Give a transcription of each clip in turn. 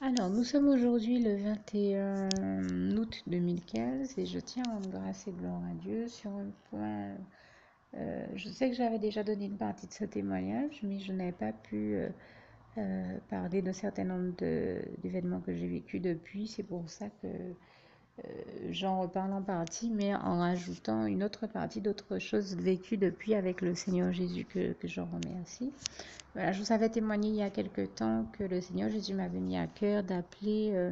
Alors, nous sommes aujourd'hui le 21 août 2015 et je tiens à rendre grâce et gloire à Dieu sur un point. Je sais que j'avais déjà donné une partie de ce témoignage, mais je n'avais pas pu parler d'un certain nombre d'événements que j'ai vécus depuis. C'est pour ça que j'en reparle en partie, mais en rajoutant une autre partie d'autres choses vécues depuis avec le Seigneur Jésus que je remercie. Voilà, je vous avais témoigné il y a quelque temps que le Seigneur Jésus m'avait mis à cœur d'appeler.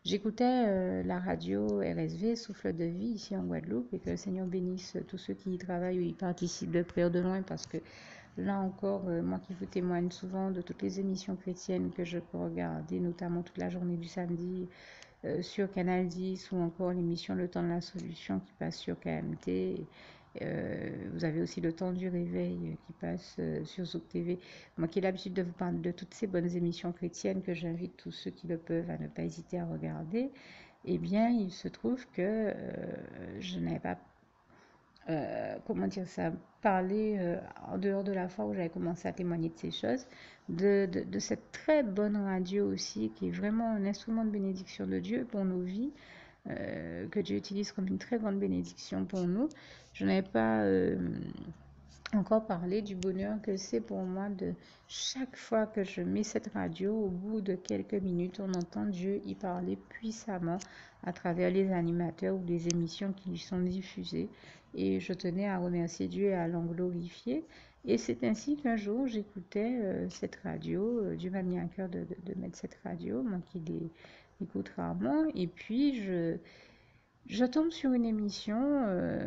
J'écoutais la radio RSV, Souffle de vie, ici en Guadeloupe, et que le Seigneur bénisse tous ceux qui y travaillent ou y participent de près ou de loin, parce que là encore, moi qui vous témoigne souvent de toutes les émissions chrétiennes que je peux regarder, notamment toute la journée du samedi sur Canal 10 ou encore l'émission Le Temps de la Solution qui passe sur KMT. Vous avez aussi Le Temps du Réveil qui passe sur Zouk TV. Moi qui ai l'habitude de vous parler de toutes ces bonnes émissions chrétiennes que j'invite tous ceux qui le peuvent à ne pas hésiter à regarder, eh bien il se trouve que je n'avais pas comment dire ça, parler en dehors de la fois où j'avais commencé à témoigner de ces choses, de cette très bonne radio aussi, qui est vraiment un instrument de bénédiction de Dieu pour nos vies, que Dieu utilise comme une très grande bénédiction pour nous. Je n'avais pas encore parlé du bonheur que c'est pour moi de chaque fois que je mets cette radio, au bout de quelques minutes, on entend Dieu y parler puissamment à travers les animateurs ou les émissions qui y sont diffusées. Et je tenais à remercier Dieu et à l'en glorifier. Et c'est ainsi qu'un jour, j'écoutais cette radio. Dieu m'a mis à cœur de mettre cette radio, moi qui l'écoute rarement. Et puis, je tombe sur une émission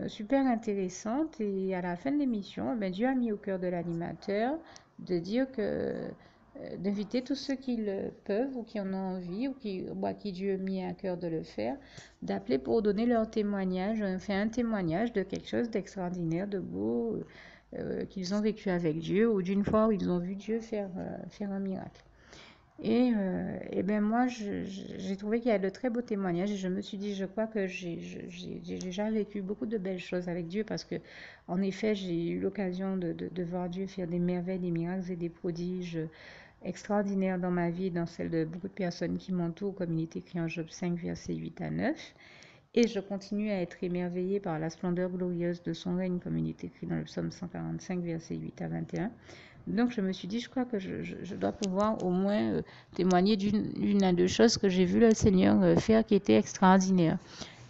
super intéressante et à la fin de l'émission, ben, Dieu a mis au cœur de l'animateur de dire que d'inviter tous ceux qui le peuvent ou qui en ont envie ou à qui Dieu a mis à cœur de le faire, d'appeler pour donner leur témoignage, faire un témoignage de quelque chose d'extraordinaire, de beau qu'ils ont vécu avec Dieu ou d'une fois où ils ont vu Dieu faire un miracle. Et ben moi, j'ai trouvé qu'il y a de très beaux témoignages et je me suis dit, je crois que j'ai déjà vécu beaucoup de belles choses avec Dieu parce que, en effet, j'ai eu l'occasion de voir Dieu faire des merveilles, des miracles et des prodiges extraordinaires dans ma vie et dans celle de beaucoup de personnes qui m'entourent, comme il est écrit en Job 5, versets 8 à 9. Et je continue à être émerveillée par la splendeur glorieuse de son règne, comme il est écrit dans le psaume 145, versets 8 à 21. Donc je me suis dit, je crois que je dois pouvoir au moins témoigner d'une à deux choses que j'ai vu le Seigneur faire qui étaient extraordinaires.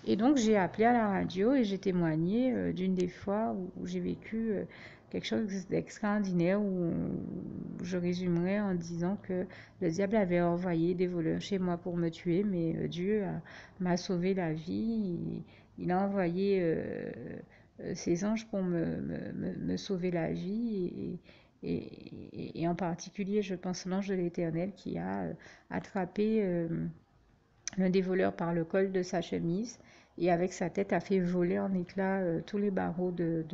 Et donc j'ai appelé à la radio et j'ai témoigné d'une des fois où j'ai vécu quelque chose d'extraordinaire où je résumerai en disant que le diable avait envoyé des voleurs chez moi pour me tuer, mais Dieu m'a sauvé la vie. Il a envoyé ses anges pour me sauver la vie et en particulier, je pense, l'ange de l'Éternel qui a attrapé l'un des voleurs par le col de sa chemise et avec sa tête a fait voler en éclats tous les barreaux de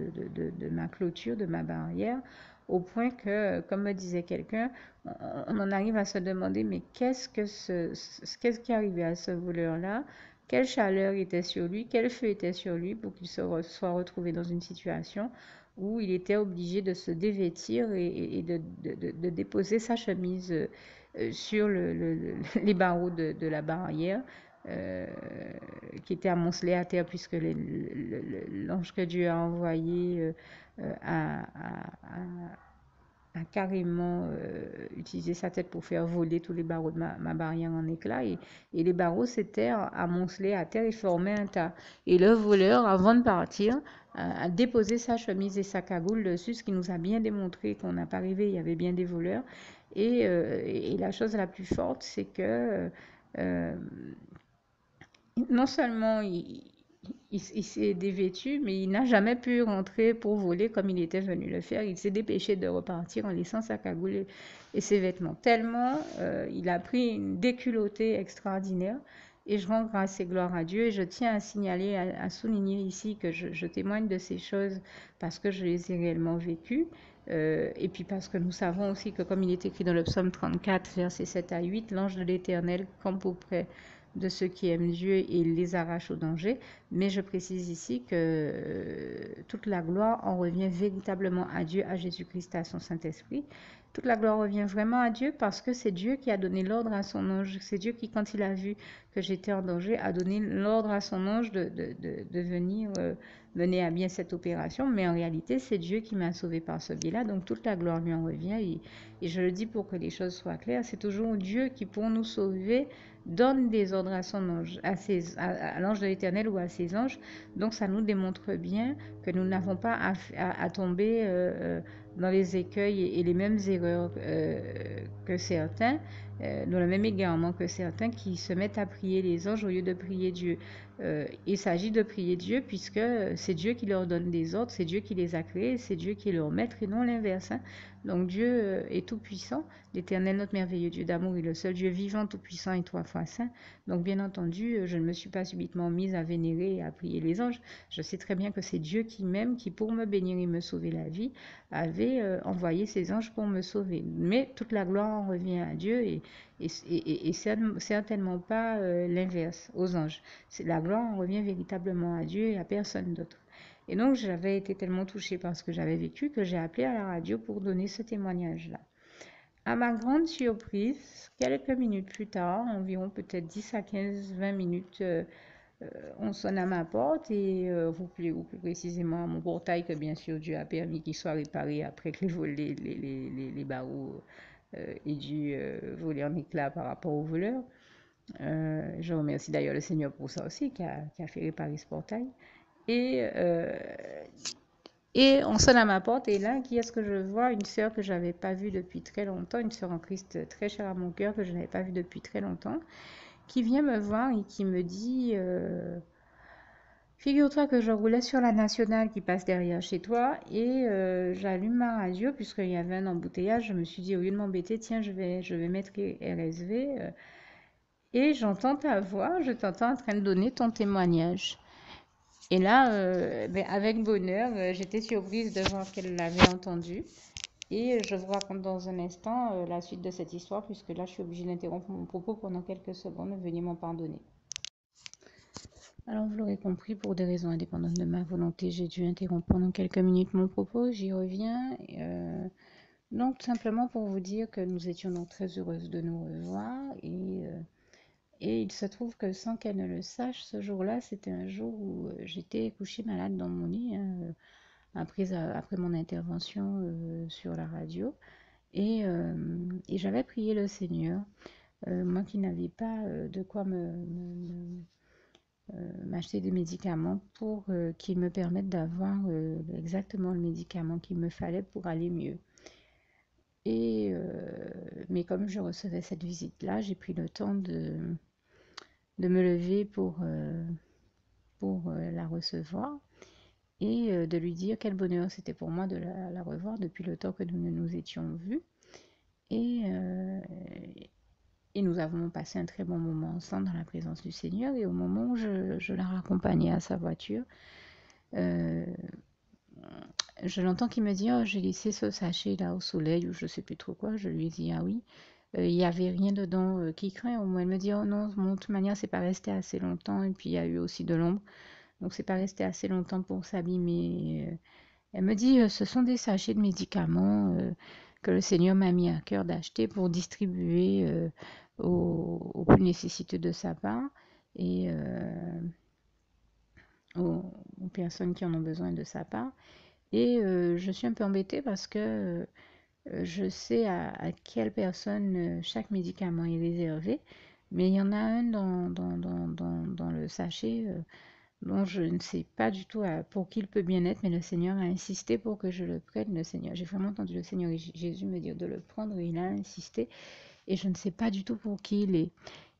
ma clôture, de ma barrière, au point que, comme me disait quelqu'un, on en arrive à se demander, mais qu'est-ce qui est arrivé à ce voleur-là? Quelle chaleur était sur lui? Quel feu était sur lui pour qu'il soit retrouvé dans une situation où il était obligé de se dévêtir et de déposer sa chemise sur les barreaux de la barrière euh, qui était amoncelée à terre puisque l'ange que Dieu a envoyé a carrément utilisé sa tête pour faire voler tous les barreaux de ma barrière en éclats et les barreaux s'étaient amoncelés à terre et formaient un tas. Et le voleur, avant de partir, a déposé sa chemise et sa cagoule dessus, ce qui nous a bien démontré qu'on n'a pas rêvé, il y avait bien des voleurs. Et la chose la plus forte, c'est que euh, non seulement il s'est dévêtu, mais il n'a jamais pu rentrer pour voler comme il était venu le faire. Il s'est dépêché de repartir en laissant sa cagoule et ses vêtements. Tellement il a pris une déculottée extraordinaire. Et je rends grâce et gloire à Dieu. Et je tiens à signaler, à souligner ici que je témoigne de ces choses parce que je les ai réellement vécues. Et puis parce que nous savons aussi que comme il est écrit dans le psaume 34, versets 7 à 8, l'ange de l'Éternel campe auprès de ceux qui aiment Dieu et les arrache au danger. Mais je précise ici que toute la gloire en revient véritablement à Dieu, à Jésus-Christ, à son Saint-Esprit. Toute la gloire revient vraiment à Dieu parce que c'est Dieu qui a donné l'ordre à son ange. C'est Dieu qui, quand il a vu que j'étais en danger, a donné l'ordre à son ange de venir mener à bien cette opération. Mais en réalité, c'est Dieu qui m'a sauvé par ce biais-là. Donc toute la gloire lui en revient. Et je le dis pour que les choses soient claires, c'est toujours Dieu qui, pour nous sauver, donne des ordres à son ange, à l'ange de l'Éternel ou à ses anges. Donc ça nous démontre bien que nous n'avons pas à tomber dans les écueils et les mêmes erreurs que certains, dans le même égarement que certains qui se mettent à prier les anges au lieu de prier Dieu. Il s'agit de prier Dieu puisque c'est Dieu qui leur donne des ordres, c'est Dieu qui les a créés, c'est Dieu qui est leur maître et non l'inverse. Hein. Donc Dieu est tout-puissant, l'Éternel, notre merveilleux Dieu d'amour, est le seul Dieu vivant, tout-puissant et trois fois saint. Donc bien entendu, je ne me suis pas subitement mise à vénérer et à prier les anges. Je sais très bien que c'est Dieu qui m'aime, qui pour me bénir et me sauver la vie, avait envoyé ses anges pour me sauver. Mais toute la gloire en revient à Dieu et certainement pas l'inverse, aux anges. La gloire en revient véritablement à Dieu et à personne d'autre. Et donc, j'avais été tellement touchée par ce que j'avais vécu que j'ai appelé à la radio pour donner ce témoignage-là. À ma grande surprise, quelques minutes plus tard, environ peut-être 10 à 15, 20 minutes, on sonne à ma porte et ou plus précisément à mon portail que bien sûr Dieu a permis qu'il soit réparé après que les barreaux aient dû voler en éclats par rapport aux voleurs. Je remercie d'ailleurs le Seigneur pour ça aussi qui a fait réparer ce portail. Et on sonne à ma porte et là, qui est-ce que je vois? Une sœur que je n'avais pas vue depuis très longtemps, une sœur en Christ très chère à mon cœur que je n'avais pas vue depuis très longtemps, qui vient me voir et qui me dit figure-toi que je roulais sur la nationale qui passe derrière chez toi et j'allume ma radio puisqu'il y avait un embouteillage. Je me suis dit, au lieu de m'embêter, tiens, je vais mettre RSV et j'entends ta voix, je t'entends en train de donner ton témoignage. Et là, avec bonheur, j'étais surprise de voir qu'elle l'avait entendu. Et je vous raconte dans un instant la suite de cette histoire puisque là, je suis obligée d'interrompre mon propos pendant quelques secondes. Veuillez m'en pardonner. Alors, vous l'aurez compris, pour des raisons indépendantes de ma volonté, j'ai dû interrompre pendant quelques minutes mon propos. J'y reviens. Donc, simplement pour vous dire que nous étions donc très heureuses de nous revoir. Et il se trouve que sans qu'elle ne le sache, ce jour-là, c'était un jour où j'étais couchée malade dans mon lit, hein, après mon intervention sur la radio. Et j'avais prié le Seigneur, moi qui n'avais pas de quoi m'acheter des médicaments pour qu'ils me permettent d'avoir exactement le médicament qu'il me fallait pour aller mieux. Mais comme je recevais cette visite-là, j'ai pris le temps de me lever pour la recevoir et de lui dire quel bonheur c'était pour moi de la revoir depuis le temps que nous ne nous étions vus. Et nous avons passé un très bon moment ensemble dans la présence du Seigneur. Et au moment où je la raccompagnais à sa voiture, je l'entends qui me dit, oh, j'ai laissé ce sachet là au soleil ou je sais plus trop quoi. Je lui ai dit, ah oui. Il n'y avait rien dedans qui craint. Au moins, elle me dit, oh non, de toute manière, c'est pas resté assez longtemps. Et puis, il y a eu aussi de l'ombre. Donc, c'est pas resté assez longtemps pour s'abîmer. Elle me dit, ce sont des sachets de médicaments que le Seigneur m'a mis à cœur d'acheter pour distribuer aux plus nécessiteux de sa part et aux personnes qui en ont besoin de sa part. Et je suis un peu embêtée parce que je sais à quelle personne chaque médicament est réservé, mais il y en a un dans le sachet dont je ne sais pas du tout pour qui il peut bien être, mais le Seigneur a insisté pour que je le prenne. Le Seigneur, j'ai vraiment entendu le Seigneur Jésus me dire de le prendre et il a insisté et je ne sais pas du tout pour qui il est.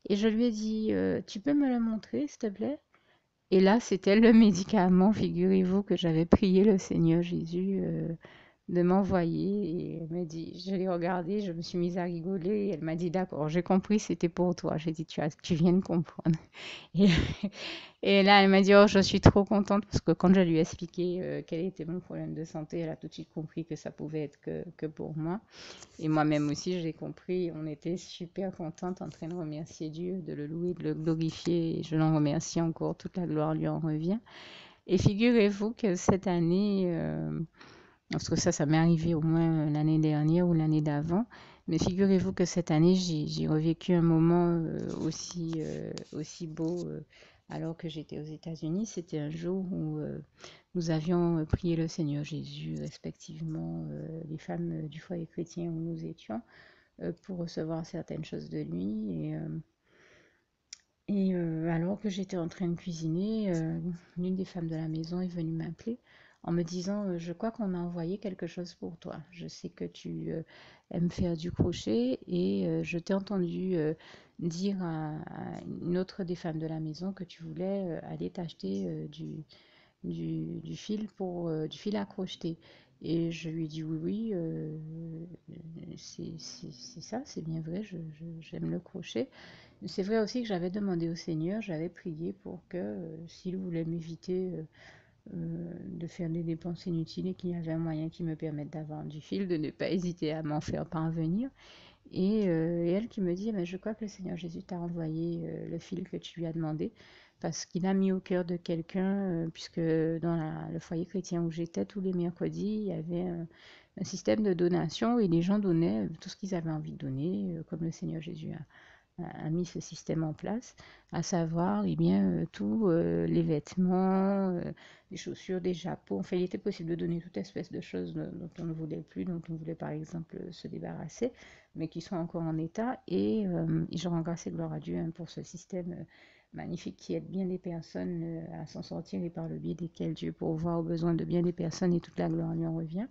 Et je lui ai dit, tu peux me le montrer, s'il te plaît? Et là, c'était le médicament, figurez-vous, que j'avais prié le Seigneur Jésus de m'envoyer. Et elle m'a dit, je l'ai regardé, je me suis mise à rigoler. Et elle m'a dit, d'accord, j'ai compris, c'était pour toi. J'ai dit, tu viens de comprendre. Et, et là, elle m'a dit, oh, je suis trop contente parce que quand je lui ai expliqué quel était mon problème de santé, elle a tout de suite compris que ça pouvait être que pour moi. Et moi-même aussi, j'ai compris. On était super contente en train de remercier Dieu, de le louer, de le glorifier. Et je l'en remercie encore. Toute la gloire lui en revient. Et figurez-vous que cette année, Parce que ça m'est arrivé au moins l'année dernière ou l'année d'avant. Mais figurez-vous que cette année, j'ai revécu un moment aussi beau alors que j'étais aux États-Unis. C'était un jour où nous avions prié le Seigneur Jésus, respectivement, les femmes du foyer chrétien où nous étions, pour recevoir certaines choses de lui. Alors que j'étais en train de cuisiner, l'une des femmes de la maison est venue m'appeler en me disant, je crois qu'on a envoyé quelque chose pour toi. Je sais que tu aimes faire du crochet et je t'ai entendu dire à une autre des femmes de la maison que tu voulais aller t'acheter du fil du fil à crocheter. Et je lui ai dit oui, oui, c'est ça, c'est bien vrai, j'aime le crochet. C'est vrai aussi que j'avais demandé au Seigneur, j'avais prié pour que s'il voulait m'éviter de faire des dépenses inutiles et qu'il y avait un moyen qui me permette d'avoir du fil, de ne pas hésiter à m'en faire parvenir. Et elle qui me dit, mais je crois que le Seigneur Jésus t'a envoyé le fil que tu lui as demandé, parce qu'il a mis au cœur de quelqu'un, puisque dans le foyer chrétien où j'étais, tous les mercredis, il y avait un système de donation et les gens donnaient tout ce qu'ils avaient envie de donner, comme le Seigneur Jésus a mis ce système en place, à savoir eh bien, tous les vêtements, les chaussures, des chapeaux. Enfin, il était possible de donner toute espèce de choses dont on ne voulait plus, dont on voulait par exemple se débarrasser, mais qui sont encore en état. Et je rends grâce et gloire à Dieu hein, pour ce système magnifique qui aide bien des personnes à s'en sortir et par le biais desquels Dieu pourvoit aux besoins de bien des personnes et toute la gloire lui en revient.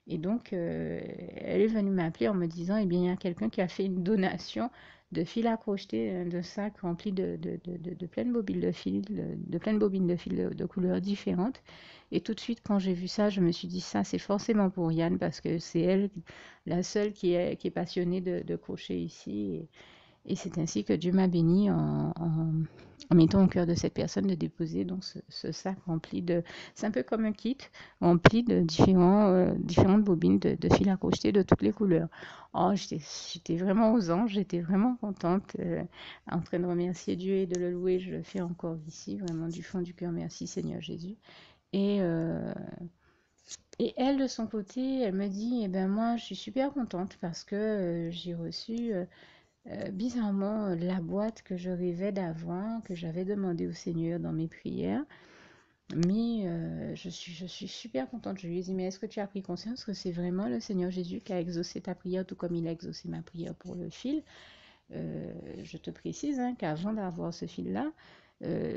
Et donc, elle est venue m'appeler en me disant, eh bien, il y a quelqu'un qui a fait une donation de fil à crocheter, de sacs remplis de pleines bobines de fil, de pleines bobines de fil de couleurs différentes. Et tout de suite, quand j'ai vu ça, je me suis dit, ça, c'est forcément pour Yann, parce que c'est elle, la seule qui est passionnée de crochet ici. Et c'est ainsi que Dieu m'a béni en mettant au cœur de cette personne de déposer donc ce sac rempli de... C'est un peu comme un kit rempli de différentes bobines de fil à crocheter de toutes les couleurs. Oh, j'étais vraiment aux anges, j'étais vraiment contente, en train de remercier Dieu et de le louer. Je le fais encore ici, vraiment du fond du cœur. Merci Seigneur Jésus. Et, euh, et elle, de son côté, elle me dit, eh ben moi, je suis super contente parce que j'ai reçu... bizarrement, la boîte que je rêvais d'avoir, que j'avais demandé au Seigneur dans mes prières, mais je suis super contente. Je lui ai dit, mais est-ce que tu as pris conscience que c'est vraiment le Seigneur Jésus qui a exaucé ta prière, tout comme il a exaucé ma prière pour le fil? Je te précise hein, qu'avant d'avoir ce fil-là,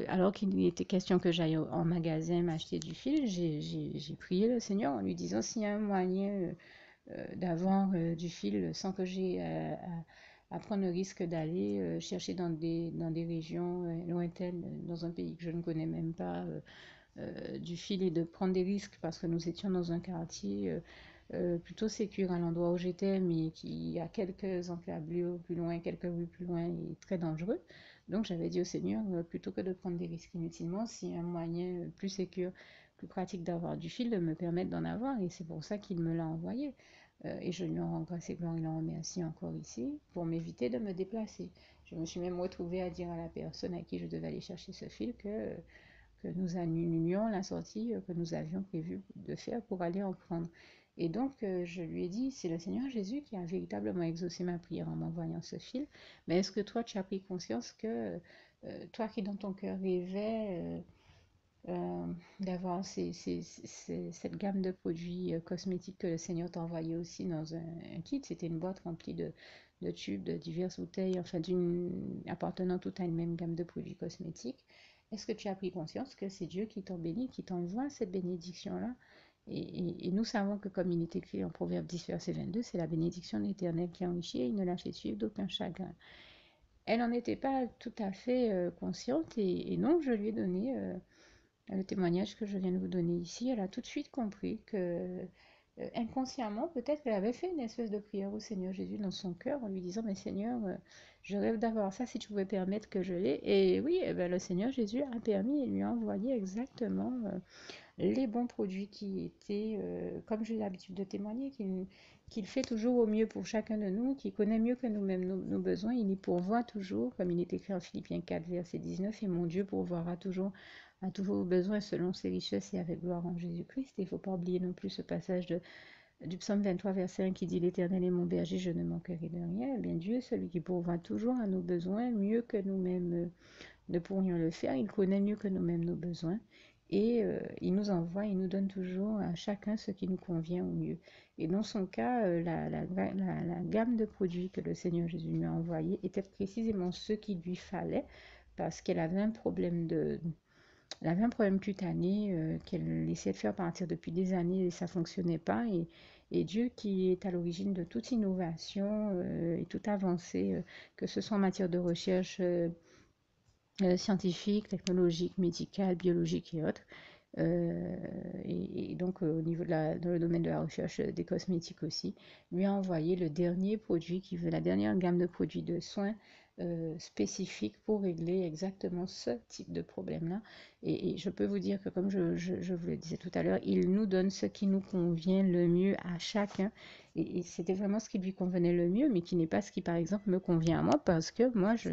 alors qu'il était question que j'aille en magasin m'acheter du fil, j'ai prié le Seigneur en lui disant s'il y a un moyen d'avoir du fil sans que j'ai à prendre le risque d'aller chercher dans des régions lointaines, dans un pays que je ne connais même pas, du fil et de prendre des risques parce que nous étions dans un quartier plutôt sécure à l'endroit où j'étais, mais qui a quelques encablures plus loin, quelques rues plus loin et très dangereux. Donc j'avais dit au Seigneur, plutôt que de prendre des risques inutilement, s'il y a un moyen plus sécure, plus pratique d'avoir du fil, de me permettre d'en avoir. Et c'est pour ça qu'il me l'a envoyé. Et je lui en rends grâce et gloire et l'en remercie encore ici pour m'éviter de me déplacer. Je me suis même retrouvée à dire à la personne à qui je devais aller chercher ce fil que nous annulions la sortie que nous avions prévu de faire pour aller en prendre. Et donc, je lui ai dit, c'est le Seigneur Jésus qui a véritablement exaucé ma prière en m'envoyant ce fil. Mais est-ce que toi, tu as pris conscience que toi qui dans ton cœur rêvais d'avoir cette gamme de produits cosmétiques que le Seigneur t'a envoyé aussi dans un kit, c'était une boîte remplie de tubes, de diverses bouteilles, enfin appartenant toutes à une même gamme de produits cosmétiques. Est-ce que tu as pris conscience que c'est Dieu qui t'en bénit, qui t'envoie cette bénédiction-là? Et nous savons que comme il est écrit en Proverbe 10, verset 22, c'est la bénédiction de l'Éternel qui enrichit et il ne la fait suivre d'aucun chagrin. Elle n'en était pas tout à fait consciente et donc je lui ai donné le témoignage que je viens de vous donner ici. Elle a tout de suite compris que inconsciemment, peut-être qu'elle avait fait une espèce de prière au Seigneur Jésus dans son cœur en lui disant, mais Seigneur, je rêve d'avoir ça, si tu pouvais permettre que je l'ai. Et oui, eh ben, le Seigneur Jésus a permis et lui a envoyé exactement les bons produits qui étaient, comme j'ai l'habitude de témoigner, qu'il fait toujours au mieux pour chacun de nous, qu'il connaît mieux que nous-mêmes nos besoins, il y pourvoit toujours, comme il est écrit en Philippiens 4, verset 19, et mon Dieu pourvoira toujours à tous vos besoins selon ses richesses et avec gloire en Jésus-Christ. Il ne faut pas oublier non plus ce passage du psaume 23, verset 1 qui dit « L'Éternel est mon berger, je ne manquerai de rien ». Eh bien, Dieu est celui qui pourvoit toujours à nos besoins mieux que nous-mêmes ne pourrions le faire. Il connaît mieux que nous-mêmes nos besoins. Et il nous envoie, il nous donne toujours à chacun ce qui nous convient au mieux. Et dans son cas, la gamme de produits que le Seigneur Jésus lui a envoyé était précisément ce qu'il lui fallait parce qu'elle avait un problème cutané qu'elle essayait de faire partir depuis des années et ça ne fonctionnait pas. Et Dieu qui est à l'origine de toute innovation et toute avancée, que ce soit en matière de recherche scientifique, technologique, médicale, biologique et autres. Et donc au niveau dans le domaine de la recherche des cosmétiques aussi, lui a envoyé le dernier produit qui veut la dernière gamme de produits de soins spécifiques pour régler exactement ce type de problème-là. Et je peux vous dire que comme je vous le disais tout à l'heure, il nous donne ce qui nous convient le mieux à chacun. Et c'était vraiment ce qui lui convenait le mieux, mais qui n'est pas ce qui, par exemple, me convient à moi, parce que moi, je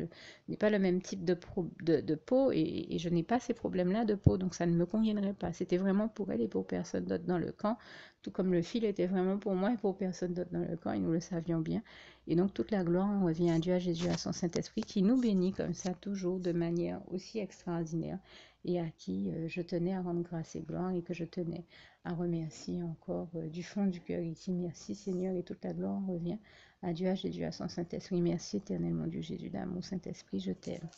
n'ai pas le même type de peau et je n'ai pas ces problèmes-là de peau, donc ça ne me conviendrait pas. C'était vraiment pour elle et pour personne d'autre dans le camp, tout comme le fil était vraiment pour moi et pour personne d'autre dans le camp, et nous le savions bien. Et donc toute la gloire en revient à Dieu, à Jésus, à son Saint-Esprit, qui nous bénit comme ça, toujours de manière aussi extraordinaire, et à qui je tenais à rendre grâce et gloire, et que je tenais à remercier encore du fond du cœur ici. Merci Seigneur, et toute la gloire revient à Dieu, à Jésus, à son Saint-Esprit. Merci éternellement Dieu Jésus d'amour, Saint-Esprit, je t'aime.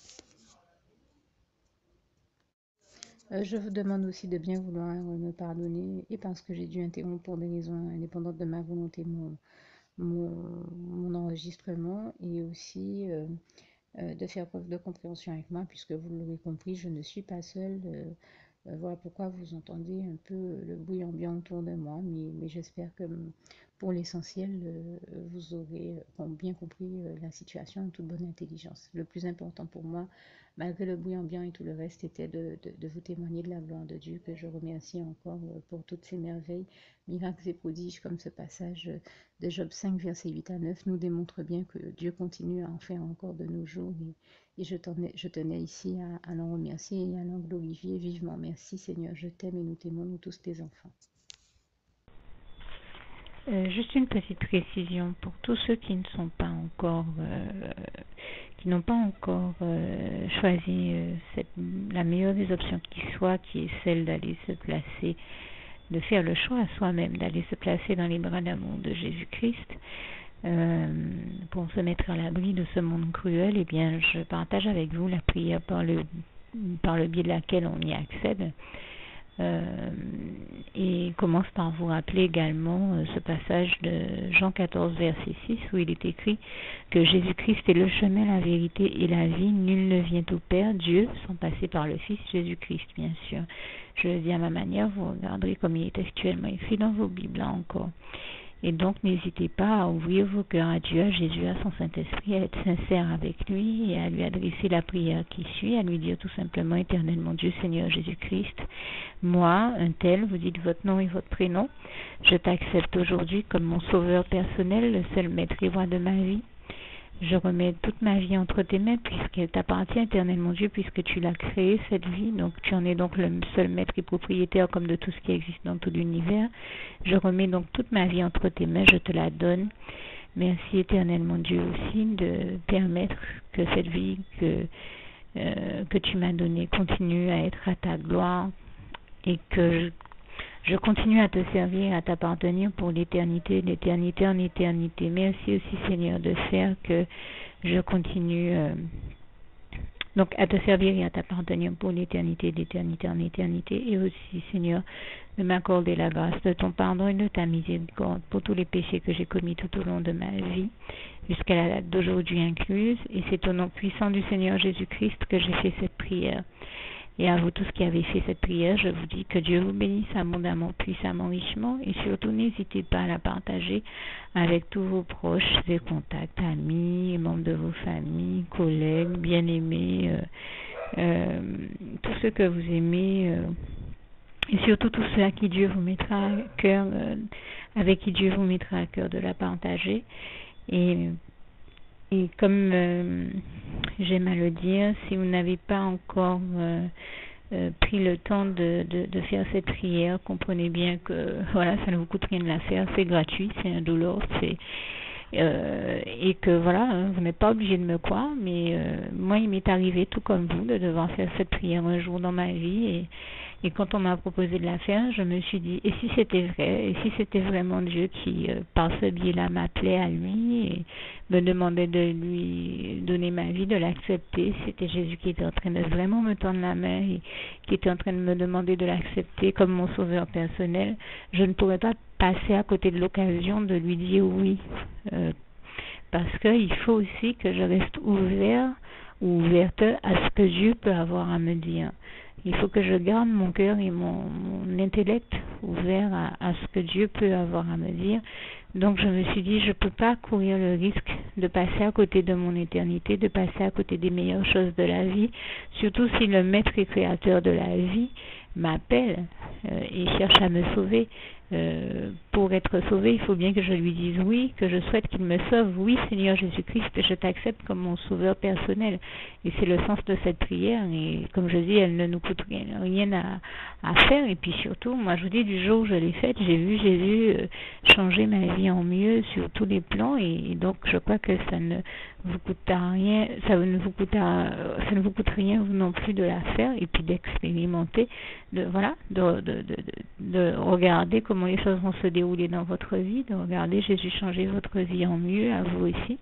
Je vous demande aussi de bien vouloir me pardonner, et parce que j'ai dû interrompre pour des raisons indépendantes de ma volonté mon enregistrement, et aussi de faire preuve de compréhension avec moi, puisque vous l'aurez compris, je ne suis pas seule. Voilà pourquoi vous entendez un peu le bruit ambiant autour de moi, mais j'espère que pour l'essentiel, vous aurez bien compris la situation en toute bonne intelligence. Le plus important pour moi, malgré le bruit ambiant et tout le reste, était de vous témoigner de la gloire de Dieu, que je remercie encore pour toutes ces merveilles, miracles et prodiges, comme ce passage de Job 5, versets 8 à 9, nous démontre bien que Dieu continue à en faire encore de nos jours. Et je tenais ici à l'en remercier et à l'en glorifier vivement. Merci Seigneur, je t'aime et nous t'aimons, nous tous tes enfants. Juste une petite précision pour tous ceux qui ne sont pas encore, qui n'ont pas encore choisi la meilleure des options qui soit, qui est celle d'aller se placer, de faire le choix à soi-même, d'aller se placer dans les bras d'amour de Jésus-Christ, pour se mettre à l'abri de ce monde cruel. Eh bien, je partage avec vous la prière par le biais de laquelle on y accède. Et commence par vous rappeler également ce passage de Jean 14, verset 6, où il est écrit que Jésus-Christ est le chemin, la vérité et la vie. Nul ne vient au Père, Dieu, sans passer par le Fils Jésus-Christ, bien sûr. Je le dis à ma manière, vous regarderez comme il est actuellement écrit dans vos Bibles, là encore. Et donc, n'hésitez pas à ouvrir vos cœurs à Dieu, à Jésus, à son Saint-Esprit, à être sincère avec lui et à lui adresser la prière qui suit, à lui dire tout simplement, Éternel mon Dieu, Seigneur Jésus-Christ, moi, un tel, vous dites votre nom et votre prénom, je t'accepte aujourd'hui comme mon sauveur personnel, le seul maître et roi de ma vie. Je remets toute ma vie entre tes mains puisqu'elle t'appartient, éternel mon Dieu, puisque tu l'as créée, cette vie. Donc tu en es donc le seul maître et propriétaire comme de tout ce qui existe dans tout l'univers. Je remets donc toute ma vie entre tes mains, je te la donne. Merci éternel mon Dieu aussi de permettre que cette vie que tu m'as donnée continue à être à ta gloire et que je continue à te servir, à t'appartenir pour l'éternité, d'éternité en éternité. Merci aussi, Seigneur, de faire que je continue donc à te servir et à t'appartenir pour l'éternité, d'éternité en éternité. Et aussi, Seigneur, de m'accorder la grâce de ton pardon et de ta miséricorde pour tous les péchés que j'ai commis tout au long de ma vie, jusqu'à la date d'aujourd'hui incluse. Et c'est au nom puissant du Seigneur Jésus-Christ que j'ai fait cette prière. Et à vous tous qui avez fait cette prière, je vous dis que Dieu vous bénisse abondamment, puissamment, richement. Et surtout, n'hésitez pas à la partager avec tous vos proches et contacts, amis, membres de vos familles, collègues, bien-aimés, tous ceux que vous aimez. Et surtout tous ceux à qui Dieu vous mettra à cœur, avec qui Dieu vous mettra à cœur de la partager. Et comme j'aime à le dire, si vous n'avez pas encore pris le temps de faire cette prière. Comprenez bien que voilà, ça ne vous coûte rien de la faire, c'est gratuit, c'est indolore, et que voilà, vous n'êtes pas obligé de me croire, mais moi il m'est arrivé tout comme vous de devoir faire cette prière un jour dans ma vie, et quand on m'a proposé de la faire, je me suis dit, et si c'était vrai, et si c'était vraiment Dieu qui, par ce biais-là, m'appelait à lui et me demandait de lui donner ma vie, de l'accepter, c'était Jésus qui était en train de vraiment me tendre la main et qui était en train de me demander de l'accepter comme mon sauveur personnel, je ne pourrais pas passer à côté de l'occasion de lui dire oui, parce qu'il faut aussi que je reste ouvert ou ouverte à ce que Dieu peut avoir à me dire. Il faut que je garde mon cœur et mon intellect ouvert à ce que Dieu peut avoir à me dire. Donc je me suis dit, je ne peux pas courir le risque de passer à côté de mon éternité, de passer à côté des meilleures choses de la vie, surtout si le maître et créateur de la vie m'appelle et cherche à me sauver. Pour être sauvé, il faut bien que je lui dise oui, que je souhaite qu'il me sauve. Oui, Seigneur Jésus-Christ, je t'accepte comme mon sauveur personnel. Et c'est le sens de cette prière. Et comme je dis, elle ne nous coûte rien à faire. Et puis surtout, moi je vous dis, du jour où je l'ai faite, j'ai vu Jésus changer ma vie en mieux sur tous les plans. Et donc je crois que ça ne vous coûte rien, ça ne vous coûte rien vous non plus de la faire et puis d'expérimenter, de regarder comment les choses vont se dérouler dans votre vie, de regarder Jésus changer votre vie en mieux, à vous aussi.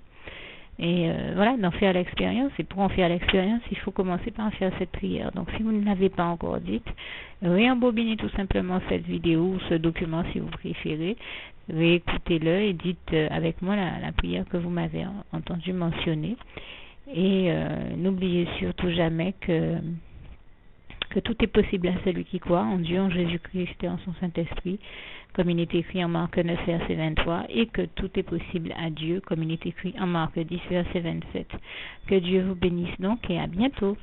Et voilà, d'en faire l'expérience. Et pour en faire l'expérience, il faut commencer par faire cette prière. Donc si vous ne l'avez pas encore dite, réembobinez tout simplement cette vidéo ou ce document si vous préférez, réécoutez-le et dites avec moi la prière que vous m'avez entendu mentionner. Et n'oubliez surtout jamais que tout est possible à celui qui croit en Dieu, en Jésus-Christ et en son Saint-Esprit, comme il est écrit en Marc 9, verset 23, et que tout est possible à Dieu, comme il est écrit en Marc 10, verset 27. Que Dieu vous bénisse donc et à bientôt.